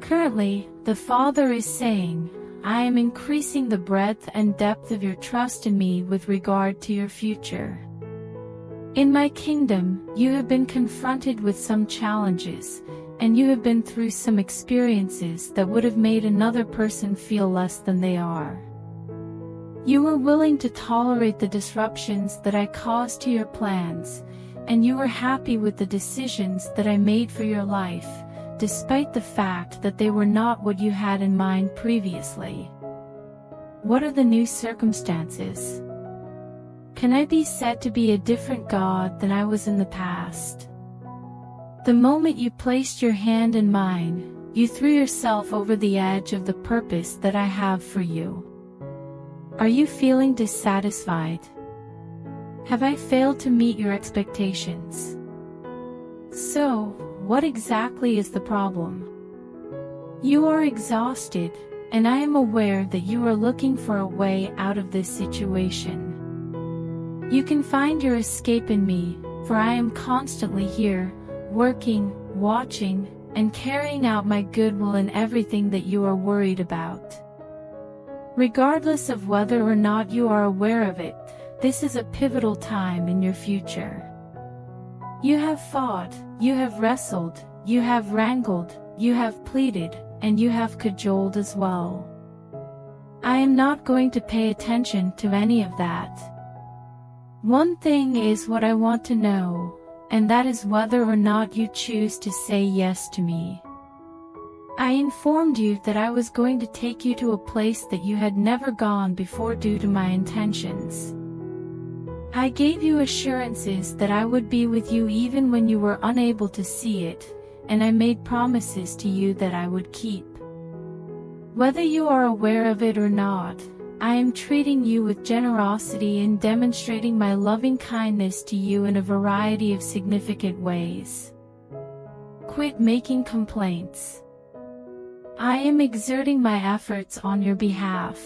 Currently, the Father is saying, I am increasing the breadth and depth of your trust in me with regard to your future. In my kingdom, you have been confronted with some challenges, and you have been through some experiences that would have made another person feel less than they are. You were willing to tolerate the disruptions that I caused to your plans, and you were happy with the decisions that I made for your life, despite the fact that they were not what you had in mind previously. What are the new circumstances? Can I be said to be a different God than I was in the past? The moment you placed your hand in mine, you threw yourself over the edge of the purpose that I have for you. Are you feeling dissatisfied? Have I failed to meet your expectations? So, what exactly is the problem? You are exhausted, and I am aware that you are looking for a way out of this situation. You can find your escape in me, for I am constantly here, working, watching, and carrying out my goodwill in everything that you are worried about. Regardless of whether or not you are aware of it, this is a pivotal time in your future. You have fought, you have wrestled, you have wrangled, you have pleaded, and you have cajoled as well. I am not going to pay attention to any of that. One thing is what I want to know, and that is whether or not you choose to say yes to me. I informed you that I was going to take you to a place that you had never gone before due to my intentions. I gave you assurances that I would be with you even when you were unable to see it, and I made promises to you that I would keep. Whether you are aware of it or not, I am treating you with generosity and demonstrating my loving kindness to you in a variety of significant ways. Quit making complaints. I am exerting my efforts on your behalf.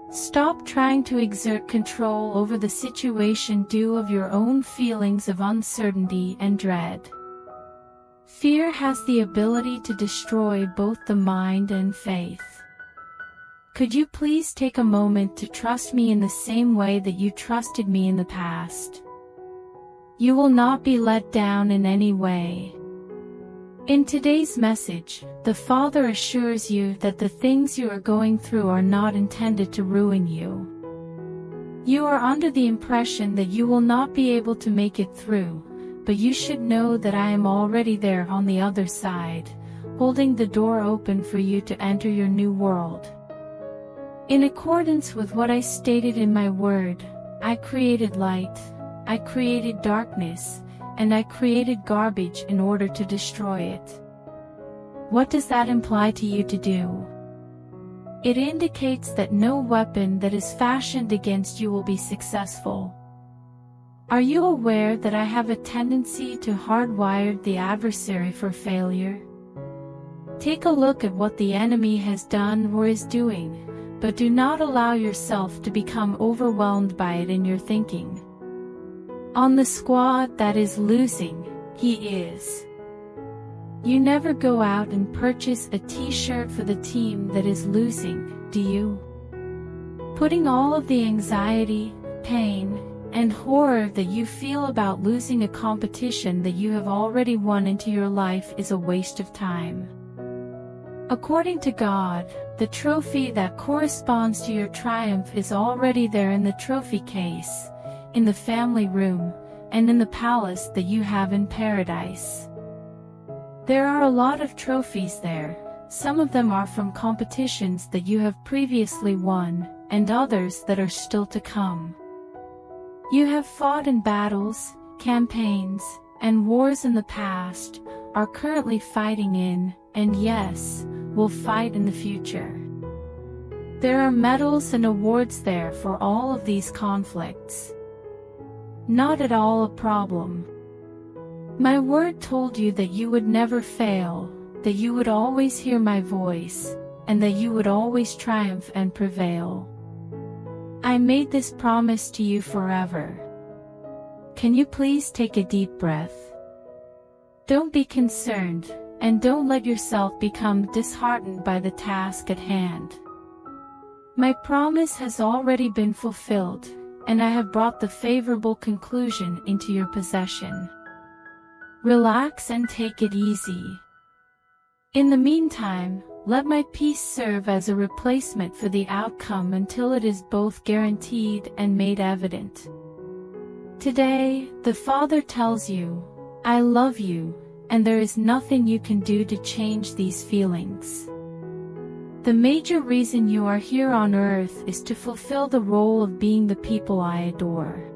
Stop trying to exert control over the situation due of your own feelings of uncertainty and dread. Fear has the ability to destroy both the mind and faith. Could you please take a moment to trust me in the same way that you trusted me in the past? You will not be let down in any way. In today's message, the Father assures you that the things you are going through are not intended to ruin you. You are under the impression that you will not be able to make it through, but you should know that I am already there on the other side, holding the door open for you to enter your new world. In accordance with what I stated in my word, I created light, I created darkness, and I created garbage in order to destroy it. What does that imply to you to do? It indicates that no weapon that is fashioned against you will be successful. Are you aware that I have a tendency to hardwire the adversary for failure? Take a look at what the enemy has done or is doing, but do not allow yourself to become overwhelmed by it in your thinking. On the squad that is losing, he is. You never go out and purchase a t-shirt for the team that is losing, do you? Putting all of the anxiety, pain, and horror that you feel about losing a competition that you have already won into your life is a waste of time. According to God, the trophy that corresponds to your triumph is already there in the trophy case, in the family room, and in the palace that you have in paradise. There are a lot of trophies there. Some of them are from competitions that you have previously won, and others that are still to come. You have fought in battles, campaigns, and wars in the past, are currently fighting in, and yes, will fight in the future. There are medals and awards there for all of these conflicts. Not at all a problem. My word told you that you would never fail, that you would always hear my voice, and that you would always triumph and prevail. I made this promise to you forever. Can you please take a deep breath? Don't be concerned, and don't let yourself become disheartened by the task at hand. My promise has already been fulfilled, and I have brought the favorable conclusion into your possession. Relax and take it easy. In the meantime, let my peace serve as a replacement for the outcome until it is both guaranteed and made evident. Today, the Father tells you, I love you, and there is nothing you can do to change these feelings. The major reason you are here on earth is to fulfill the role of being the people I adore.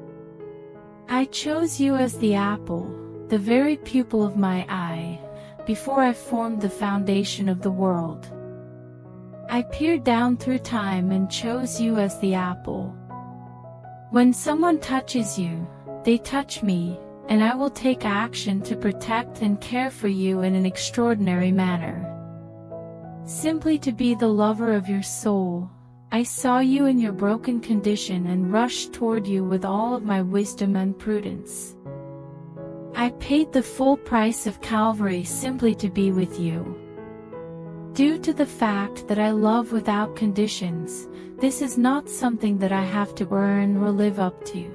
I chose you as the apple, the very pupil of my eye, before I formed the foundation of the world. I peered down through time and chose you as the apple. When someone touches you, they touch me, and I will take action to protect and care for you in an extraordinary manner. Simply to be the lover of your soul, I saw you in your broken condition and rushed toward you with all of my wisdom and prudence. I paid the full price of Calvary simply to be with you. Due to the fact that I love without conditions, this is not something that I have to earn or live up to.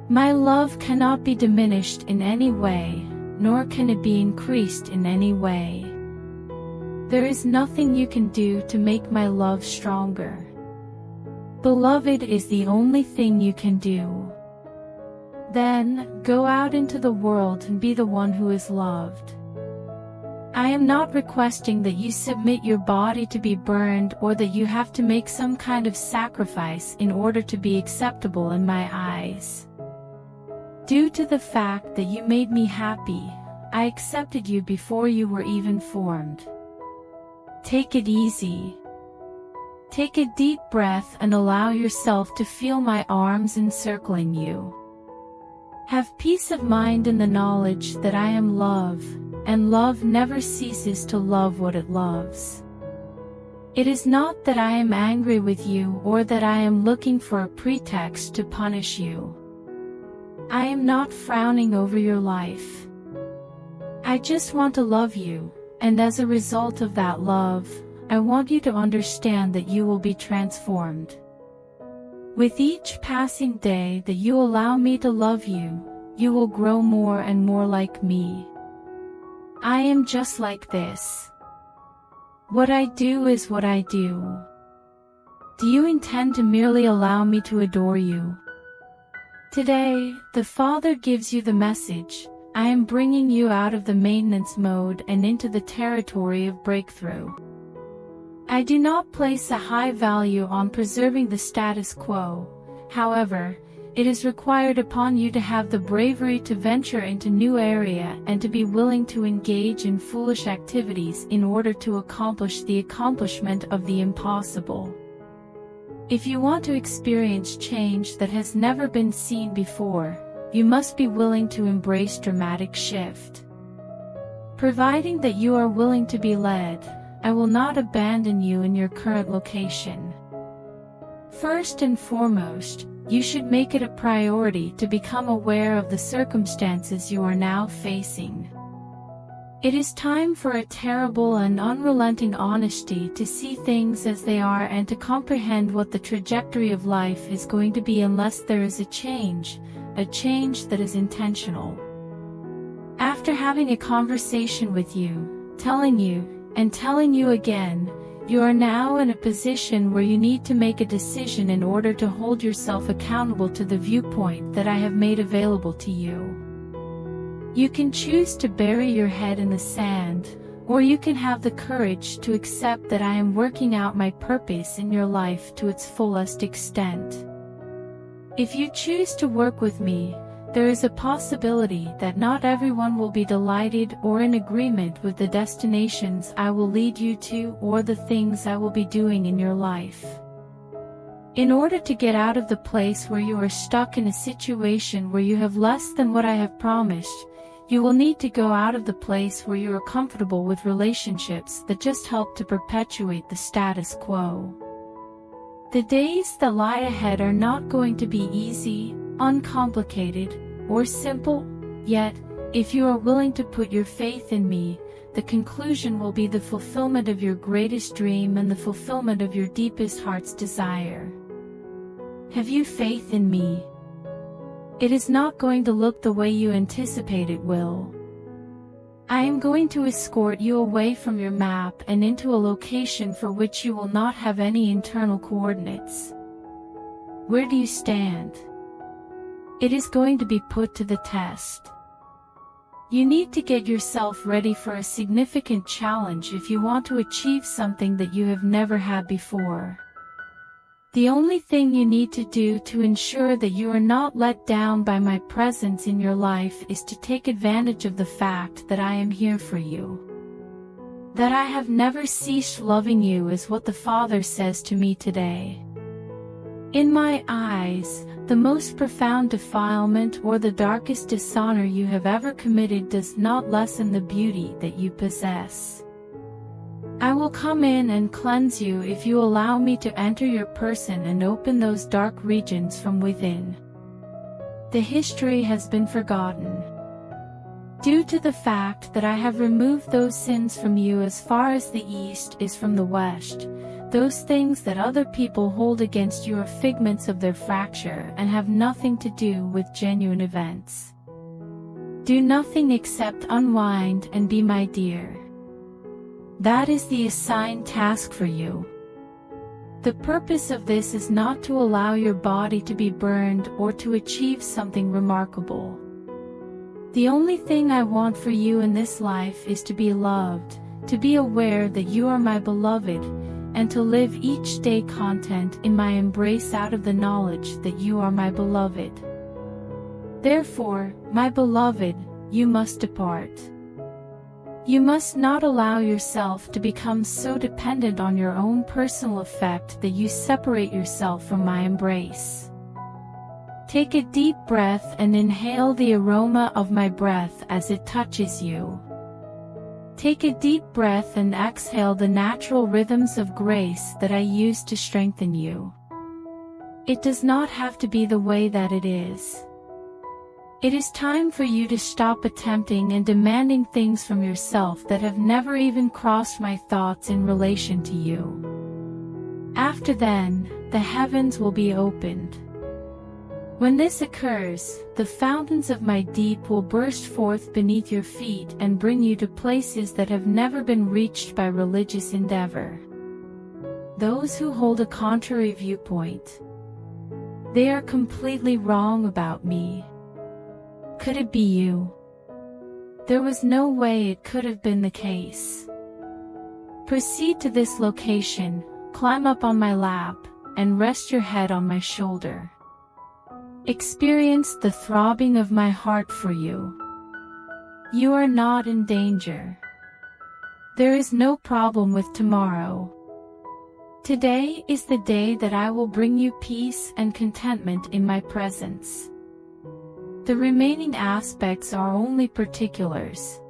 My love cannot be diminished in any way, nor can it be increased in any way. There is nothing you can do to make my love stronger. Beloved is the only thing you can do. Then, go out into the world and be the one who is loved. I am not requesting that you submit your body to be burned or that you have to make some kind of sacrifice in order to be acceptable in my eyes. Due to the fact that you made me happy, I accepted you before you were even formed. Take it easy. Take a deep breath and allow yourself to feel my arms encircling you. Have peace of mind in the knowledge that I am love, and love never ceases to love what it loves. It is not that I am angry with you or that I am looking for a pretext to punish you. I am not frowning over your life. I just want to love you, and as a result of that love, I want you to understand that you will be transformed. With each passing day that you allow me to love you, you will grow more and more like me. I am just like this. What I do is what I do. Do you intend to merely allow me to adore you? Today, the Father gives you the message, I am bringing you out of the maintenance mode and into the territory of breakthrough. I do not place a high value on preserving the status quo. However, it is required upon you to have the bravery to venture into new area and to be willing to engage in foolish activities in order to accomplish the accomplishment of the impossible. If you want to experience change that has never been seen before, you must be willing to embrace dramatic shift. Providing that you are willing to be led, I will not abandon you in your current location. First and foremost, you should make it a priority to become aware of the circumstances you are now facing. It is time for a terrible and unrelenting honesty to see things as they are and to comprehend what the trajectory of life is going to be unless there is a change that is intentional. After having a conversation with you, telling you again, you are now in a position where you need to make a decision in order to hold yourself accountable to the viewpoint that I have made available to you. You can choose to bury your head in the sand, or you can have the courage to accept that I am working out my purpose in your life to its fullest extent. If you choose to work with me, there is a possibility that not everyone will be delighted or in agreement with the destinations I will lead you to or the things I will be doing in your life. In order to get out of the place where you are stuck in a situation where you have less than what I have promised, you will need to go out of the place where you are comfortable with relationships that just help to perpetuate the status quo. The days that lie ahead are not going to be easy, uncomplicated, or simple, yet, if you are willing to put your faith in me, the conclusion will be the fulfillment of your greatest dream and the fulfillment of your deepest heart's desire. Have you faith in me? It is not going to look the way you anticipate it will. I am going to escort you away from your map and into a location for which you will not have any internal coordinates. Where do you stand? It is going to be put to the test. You need to get yourself ready for a significant challenge if you want to achieve something that you have never had before. The only thing you need to do to ensure that you are not let down by my presence in your life is to take advantage of the fact that I am here for you. That I have never ceased loving you is what the Father says to me today. In my eyes, the most profound defilement or the darkest dishonor you have ever committed does not lessen the beauty that you possess. I will come in and cleanse you if you allow me to enter your person and open those dark regions from within. The history has been forgotten. Due to the fact that I have removed those sins from you as far as the east is from the west, those things that other people hold against you are figments of their fracture and have nothing to do with genuine events. Do nothing except unwind and be my dear. That is the assigned task for you. The purpose of this is not to allow your body to be burned or to achieve something remarkable. The only thing I want for you in this life is to be loved, to be aware that you are my beloved, and to live each day content in my embrace out of the knowledge that you are my beloved. Therefore, my beloved, you must depart. You must not allow yourself to become so dependent on your own personal effect that you separate yourself from my embrace. Take a deep breath and inhale the aroma of my breath as it touches you. Take a deep breath and exhale the natural rhythms of grace that I use to strengthen you. It does not have to be the way that it is. It is time for you to stop attempting and demanding things from yourself that have never even crossed my thoughts in relation to you. After then, the heavens will be opened. When this occurs, the fountains of my deep will burst forth beneath your feet and bring you to places that have never been reached by religious endeavor. Those who hold a contrary viewpoint, they are completely wrong about me. Could it be you? There was no way it could have been the case. Proceed to this location, climb up on my lap, and rest your head on my shoulder. Experience the throbbing of my heart for you. You are not in danger. There is no problem with tomorrow. Today is the day that I will bring you peace and contentment in my presence. The remaining aspects are only particulars.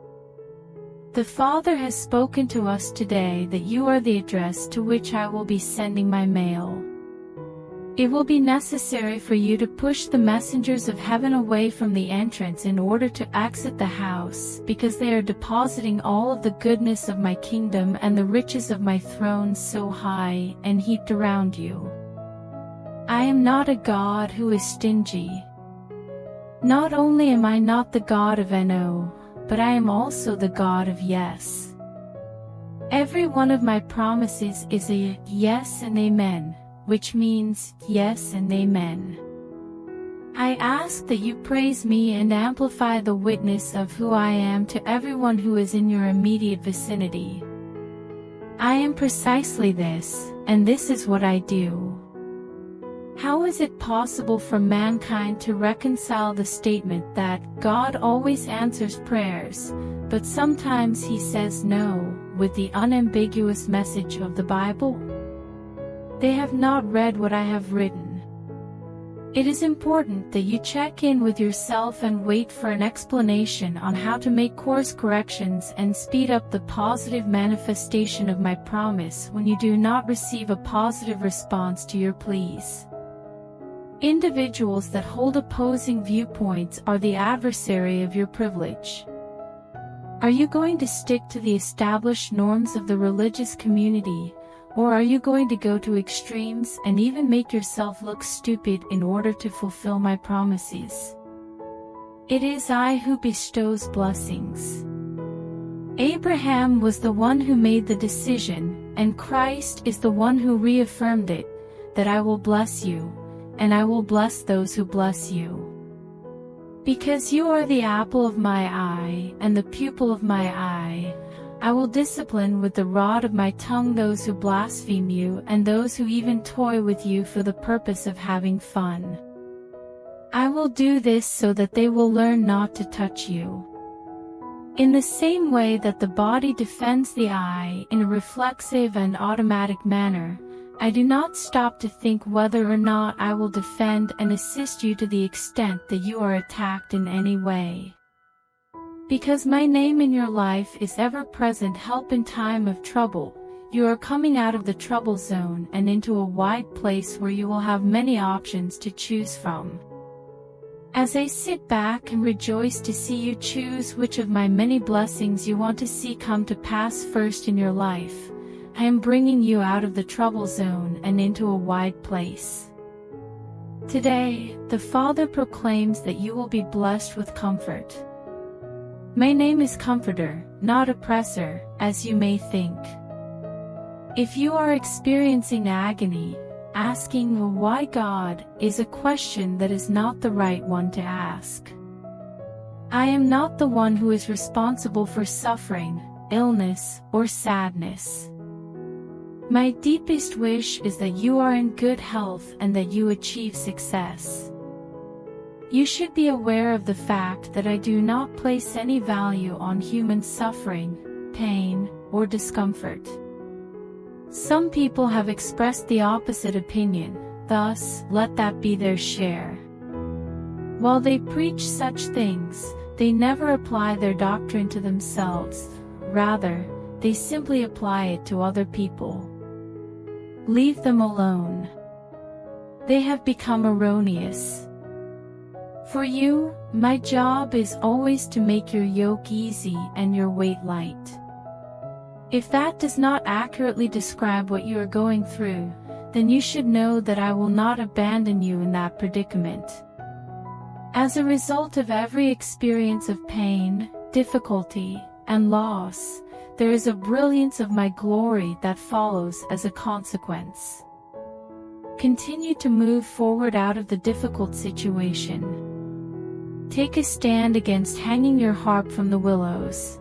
The Father has spoken to us today that you are the address to which I will be sending my mail. It will be necessary for you to push the messengers of heaven away from the entrance in order to exit the house, because they are depositing all of the goodness of my kingdom and the riches of my throne so high and heaped around you. I am not a God who is stingy. Not only am I not the God of no, but I am also the God of yes. Every one of my promises is a yes and amen, which means yes and amen. I ask that you praise me and amplify the witness of who I am to everyone who is in your immediate vicinity. I am precisely this, and this is what I do. How is it possible for mankind to reconcile the statement that God always answers prayers, but sometimes He says no, with the unambiguous message of the Bible? They have not read what I have written. It is important that you check in with yourself and wait for an explanation on how to make course corrections and speed up the positive manifestation of my promise when you do not receive a positive response to your pleas. Individuals that hold opposing viewpoints are the adversary of your privilege. Are you going to stick to the established norms of the religious community, or are you going to go to extremes and even make yourself look stupid in order to fulfill my promises? It is I who bestows blessings. Abraham was the one who made the decision, and Christ is the one who reaffirmed it, that I will bless you, and I will bless those who bless you. Because you are the apple of my eye and the pupil of my eye, I will discipline with the rod of my tongue those who blaspheme you and those who even toy with you for the purpose of having fun. I will do this so that they will learn not to touch you. In the same way that the body defends the eye in a reflexive and automatic manner, I do not stop to think whether or not I will defend and assist you to the extent that you are attacked in any way. Because my name in your life is ever-present help in time of trouble, you are coming out of the trouble zone and into a wide place where you will have many options to choose from. As I sit back and rejoice to see you choose which of my many blessings you want to see come to pass first in your life, I am bringing you out of the trouble zone and into a wide place. Today, the Father proclaims that you will be blessed with comfort. My name is Comforter, not Oppressor, as you may think. If you are experiencing agony, asking why God is a question that is not the right one to ask. I am not the one who is responsible for suffering, illness, or sadness. My deepest wish is that you are in good health and that you achieve success. You should be aware of the fact that I do not place any value on human suffering, pain, or discomfort. Some people have expressed the opposite opinion, thus, let that be their share. While they preach such things, they never apply their doctrine to themselves, rather, they simply apply it to other people. Leave them alone. They have become erroneous. For you, my job is always to make your yoke easy and your weight light. If that does not accurately describe what you are going through, then you should know that I will not abandon you in that predicament. As a result of every experience of pain, difficulty, and loss, there is a brilliance of my glory that follows as a consequence. Continue to move forward out of the difficult situation. Take a stand against hanging your harp from the willows.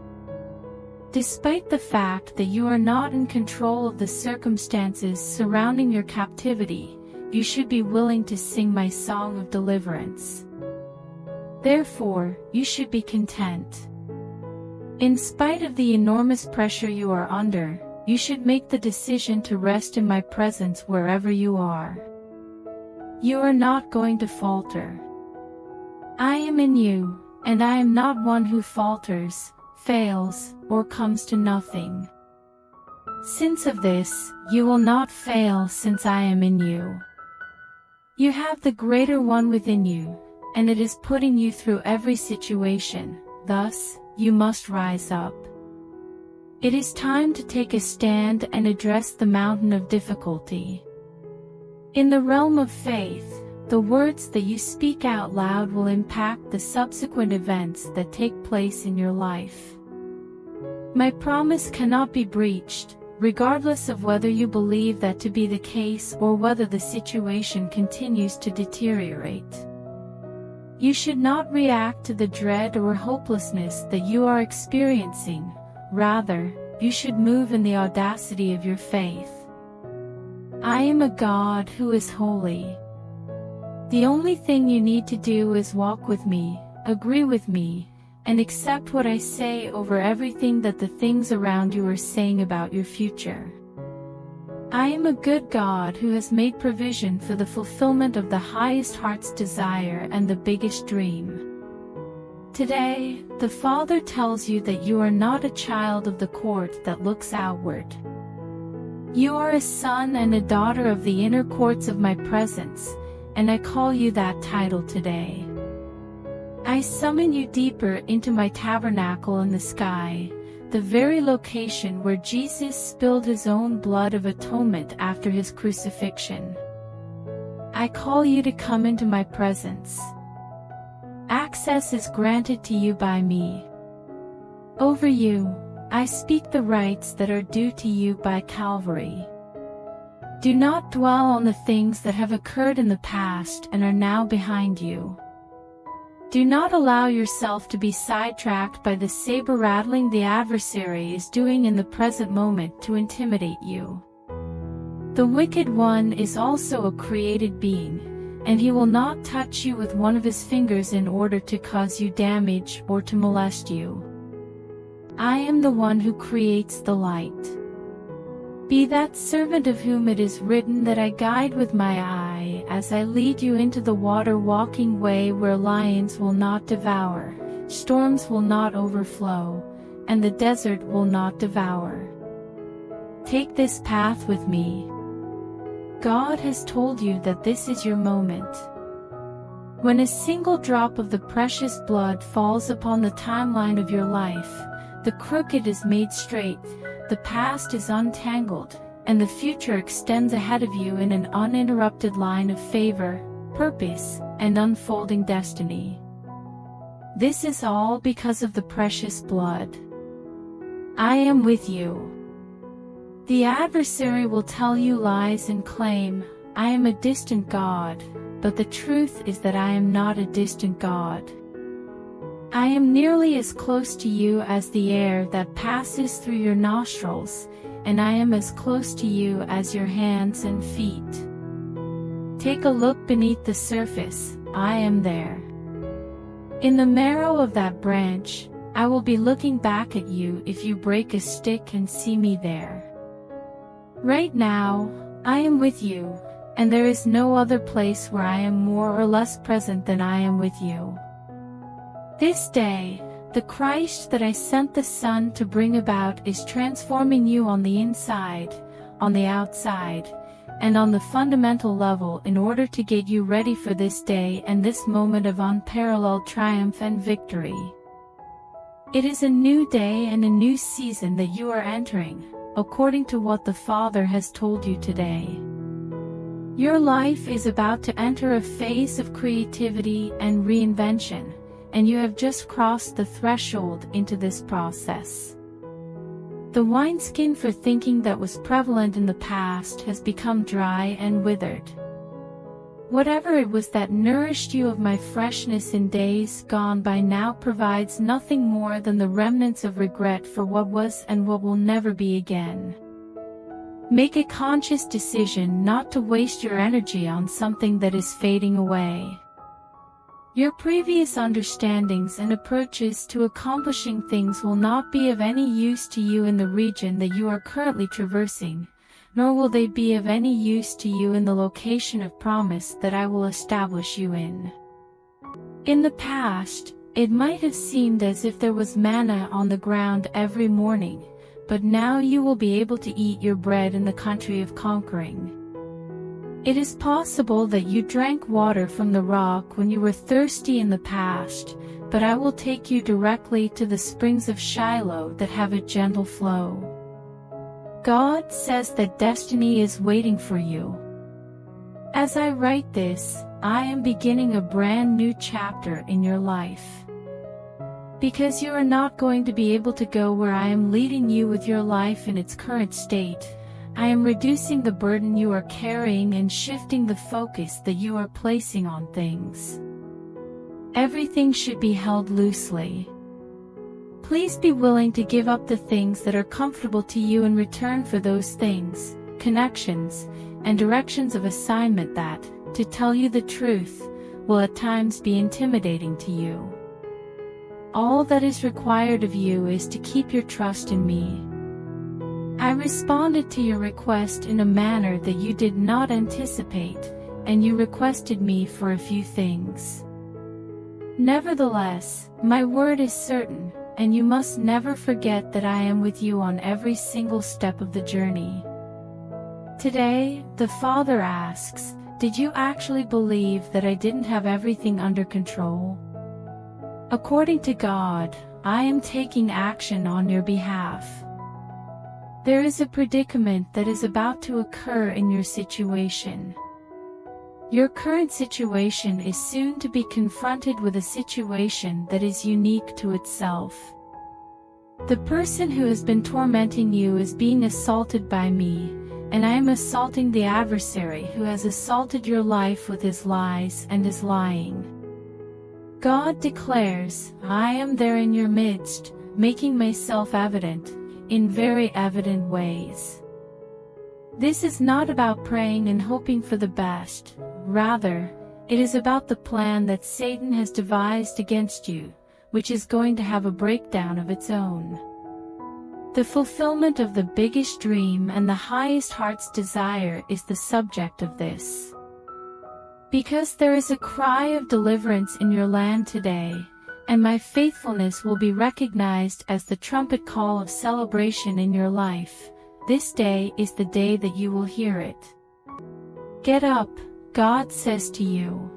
Despite the fact that you are not in control of the circumstances surrounding your captivity, you should be willing to sing my song of deliverance. Therefore, you should be content. In spite of the enormous pressure you are under, you should make the decision to rest in my presence wherever you are. You are not going to falter. I am in you, and I am not one who falters, fails, or comes to nothing. Since of this, you will not fail since I am in you. You have the greater one within you, and it is putting you through every situation, thus, you must rise up. It is time to take a stand and address the mountain of difficulty. In the realm of faith, the words that you speak out loud will impact the subsequent events that take place in your life. My promise cannot be breached, regardless of whether you believe that to be the case or whether the situation continues to deteriorate. You should not react to the dread or hopelessness that you are experiencing, rather, you should move in the audacity of your faith. I am a God who is holy. The only thing you need to do is walk with me, agree with me, and accept what I say over everything that the things around you are saying about your future. I am a good God who has made provision for the fulfillment of the highest heart's desire and the biggest dream. Today, the Father tells you that you are not a child of the court that looks outward. You are a son and a daughter of the inner courts of my presence, and I call you that title today. I summon you deeper into my tabernacle in the sky, the very location where Jesus spilled his own blood of atonement after his crucifixion. I call you to come into my presence. Access is granted to you by me. Over you, I speak the rights that are due to you by Calvary. Do not dwell on the things that have occurred in the past and are now behind you. Do not allow yourself to be sidetracked by the saber rattling the adversary is doing in the present moment to intimidate you. The wicked one is also a created being, and he will not touch you with one of his fingers in order to cause you damage or to molest you. I am the one who creates the light. Be that servant of whom it is written that I guide with my eye as I lead you into the water-walking way where lions will not devour, storms will not overflow, and the desert will not devour. Take this path with me. God has told you that this is your moment. When a single drop of the precious blood falls upon the timeline of your life, the crooked is made straight, the past is untangled, and the future extends ahead of you in an uninterrupted line of favor, purpose, and unfolding destiny. This is all because of the precious blood. I am with you. The adversary will tell you lies and claim, I am a distant God, but the truth is that I am not a distant God. I am nearly as close to you as the air that passes through your nostrils, and I am as close to you as your hands and feet. Take a look beneath the surface, I am there. In the marrow of that branch, I will be looking back at you if you break a stick and see me there. Right now, I am with you, and there is no other place where I am more or less present than I am with you. This day, the Christ that I sent the Son to bring about is transforming you on the inside, on the outside, and on the fundamental level in order to get you ready for this day and this moment of unparalleled triumph and victory. It is a new day and a new season that you are entering, according to what the Father has told you today. Your life is about to enter a phase of creativity and reinvention, and you have just crossed the threshold into this process. The wineskin for thinking that was prevalent in the past has become dry and withered. Whatever it was that nourished you of my freshness in days gone by now provides nothing more than the remnants of regret for what was and what will never be again. Make a conscious decision not to waste your energy on something that is fading away. Your previous understandings and approaches to accomplishing things will not be of any use to you in the region that you are currently traversing, nor will they be of any use to you in the location of promise that I will establish you in. In the past, it might have seemed as if there was manna on the ground every morning, but now you will be able to eat your bread in the country of conquering. It is possible that you drank water from the rock when you were thirsty in the past, but I will take you directly to the springs of Shiloh that have a gentle flow. God says that destiny is waiting for you. As I write this, I am beginning a brand new chapter in your life. Because you are not going to be able to go where I am leading you with your life in its current state, I am reducing the burden you are carrying and shifting the focus that you are placing on things. Everything should be held loosely. Please be willing to give up the things that are comfortable to you in return for those things, connections, and directions of assignment that, to tell you the truth, will at times be intimidating to you. All that is required of you is to keep your trust in me. I responded to your request in a manner that you did not anticipate, and you requested me for a few things. Nevertheless, my word is certain, and you must never forget that I am with you on every single step of the journey. Today, the Father asks, did you actually believe that I didn't have everything under control? According to God, I am taking action on your behalf. There is a predicament that is about to occur in your situation. Your current situation is soon to be confronted with a situation that is unique to itself. The person who has been tormenting you is being assaulted by me, and I am assaulting the adversary who has assaulted your life with his lies and is lying. God declares, I am there in your midst, making myself evident, in very evident ways. This is not about praying and hoping for the best, rather, it is about the plan that Satan has devised against you, which is going to have a breakdown of its own. The fulfillment of the biggest dream and the highest heart's desire is the subject of this. Because there is a cry of deliverance in your land today, and my faithfulness will be recognized as the trumpet call of celebration in your life, this day is the day that you will hear it. Get up, God says to you.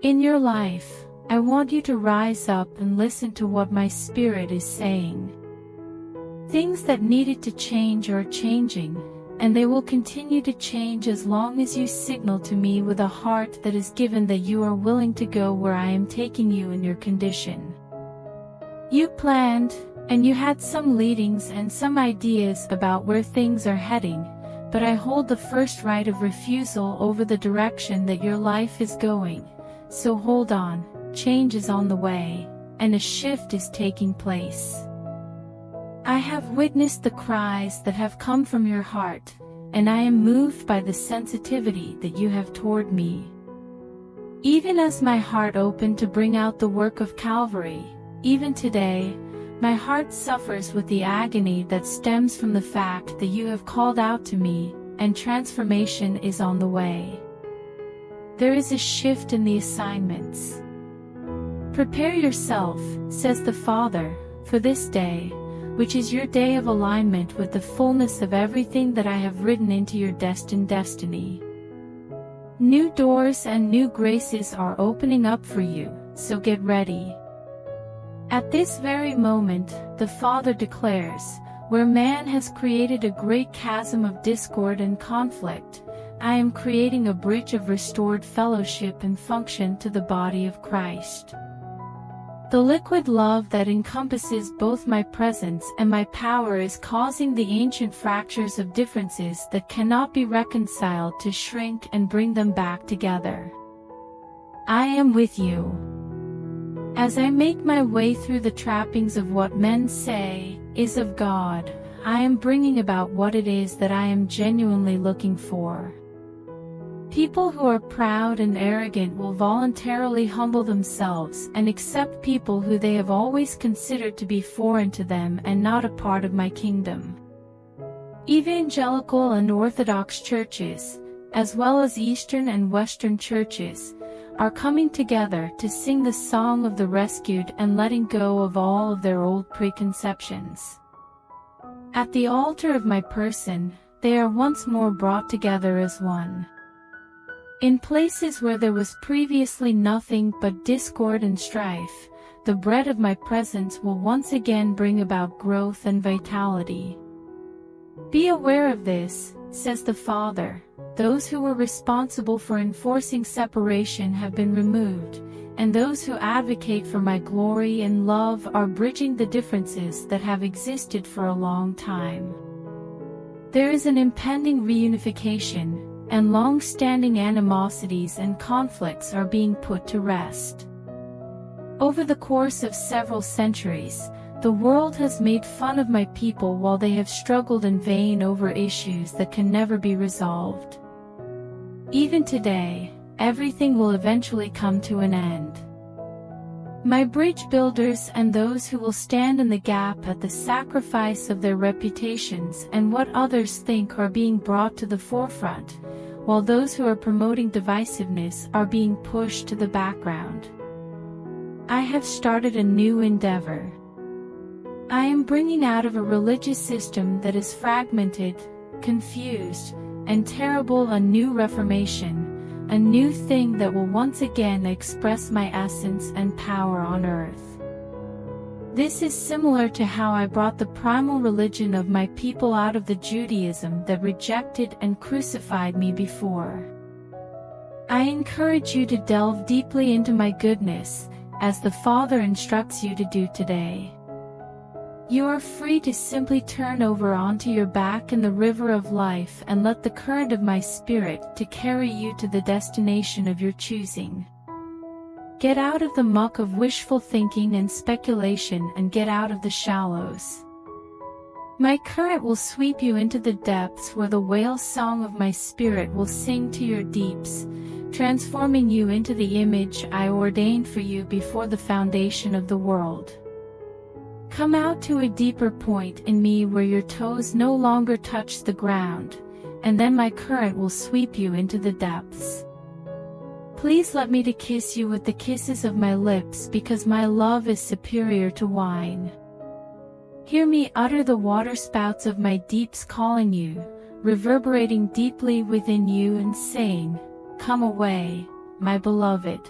In your life, I want you to rise up and listen to what my Spirit is saying. Things that needed to change are changing, and they will continue to change as long as you signal to me with a heart that is given that you are willing to go where I am taking you in your condition. You planned, and you had some leadings and some ideas about where things are heading, but I hold the first right of refusal over the direction that your life is going, so hold on, change is on the way, and a shift is taking place. I have witnessed the cries that have come from your heart, and I am moved by the sensitivity that you have toward me. Even as my heart opened to bring out the work of Calvary, even today, my heart suffers with the agony that stems from the fact that you have called out to me, and transformation is on the way. There is a shift in the assignments. Prepare yourself, says the Father, for this day, which is your day of alignment with the fullness of everything that I have written into your destined destiny. New doors and new graces are opening up for you, so get ready. At this very moment, the Father declares, where man has created a great chasm of discord and conflict, I am creating a bridge of restored fellowship and function to the body of Christ. The liquid love that encompasses both my presence and my power is causing the ancient fractures of differences that cannot be reconciled to shrink and bring them back together. I am with you. As I make my way through the trappings of what men say is of God, I am bringing about what it is that I am genuinely looking for. People who are proud and arrogant will voluntarily humble themselves and accept people who they have always considered to be foreign to them and not a part of my kingdom. Evangelical and Orthodox churches, as well as Eastern and Western churches, are coming together to sing the song of the rescued and letting go of all of their old preconceptions. At the altar of my person, they are once more brought together as one. In places where there was previously nothing but discord and strife, the bread of my presence will once again bring about growth and vitality. Be aware of this, says the Father. Those who were responsible for enforcing separation have been removed, and those who advocate for my glory and love are bridging the differences that have existed for a long time. There is an impending reunification, and long-standing animosities and conflicts are being put to rest. Over the course of several centuries, the world has made fun of my people while they have struggled in vain over issues that can never be resolved. Even today, everything will eventually come to an end. My bridge builders and those who will stand in the gap at the sacrifice of their reputations and what others think are being brought to the forefront, while those who are promoting divisiveness are being pushed to the background. I have started a new endeavor. I am bringing out of a religious system that is fragmented, confused, and terrible a new reformation, a new thing that will once again express my essence and power on earth. This is similar to how I brought the primal religion of my people out of the Judaism that rejected and crucified me before. I encourage you to delve deeply into my goodness, as the Father instructs you to do today. You are free to simply turn over onto your back in the river of life and let the current of my spirit to carry you to the destination of your choosing. Get out of the muck of wishful thinking and speculation and get out of the shallows. My current will sweep you into the depths where the whale song of my spirit will sing to your deeps, transforming you into the image I ordained for you before the foundation of the world. Come out to a deeper point in me where your toes no longer touch the ground, and then my current will sweep you into the depths. Please let me to kiss you with the kisses of my lips because my love is superior to wine. Hear me utter the waterspouts of my deeps calling you, reverberating deeply within you and saying, "Come away, my beloved."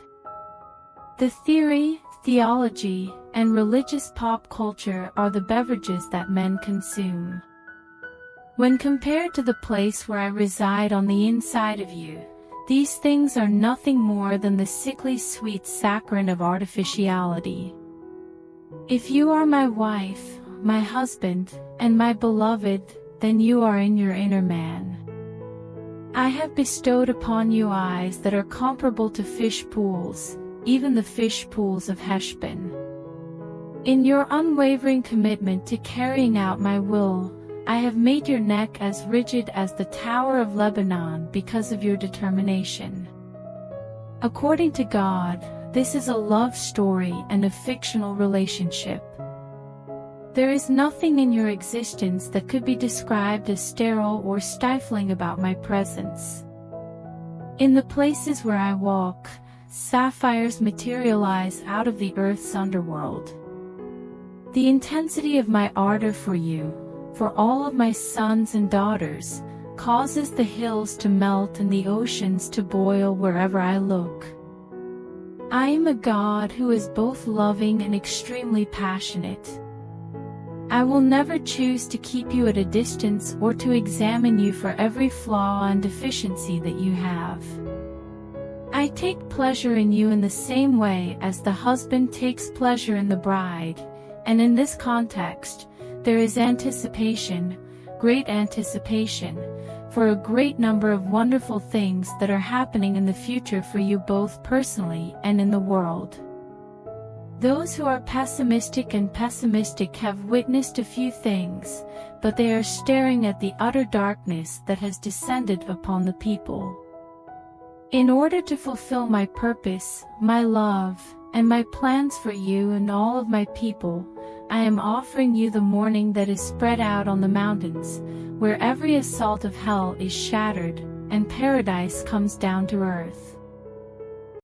The theory, theology, and religious pop culture are the beverages that men consume. When compared to the place where I reside on the inside of you, these things are nothing more than the sickly sweet saccharin of artificiality. If you are my wife, my husband, and my beloved, then you are in your inner man. I have bestowed upon you eyes that are comparable to fish pools, even the fish pools of Heshbon. In your unwavering commitment to carrying out my will, I have made your neck as rigid as the Tower of Lebanon because of your determination. According to God, this is a love story and a fictional relationship. There is nothing in your existence that could be described as sterile or stifling about my presence. In the places where I walk, sapphires materialize out of the earth's underworld. The intensity of my ardor for you, for all of my sons and daughters, causes the hills to melt and the oceans to boil wherever I look. I am a God who is both loving and extremely passionate. I will never choose to keep you at a distance or to examine you for every flaw and deficiency that you have. I take pleasure in you in the same way as the husband takes pleasure in the bride, and in this context, there is anticipation, great anticipation, for a great number of wonderful things that are happening in the future for you both personally and in the world. Those who are pessimistic have witnessed a few things, but they are staring at the utter darkness that has descended upon the people. In order to fulfill my purpose, my love, and my plans for you and all of my people, I am offering you the morning that is spread out on the mountains, where every assault of hell is shattered, and paradise comes down to earth.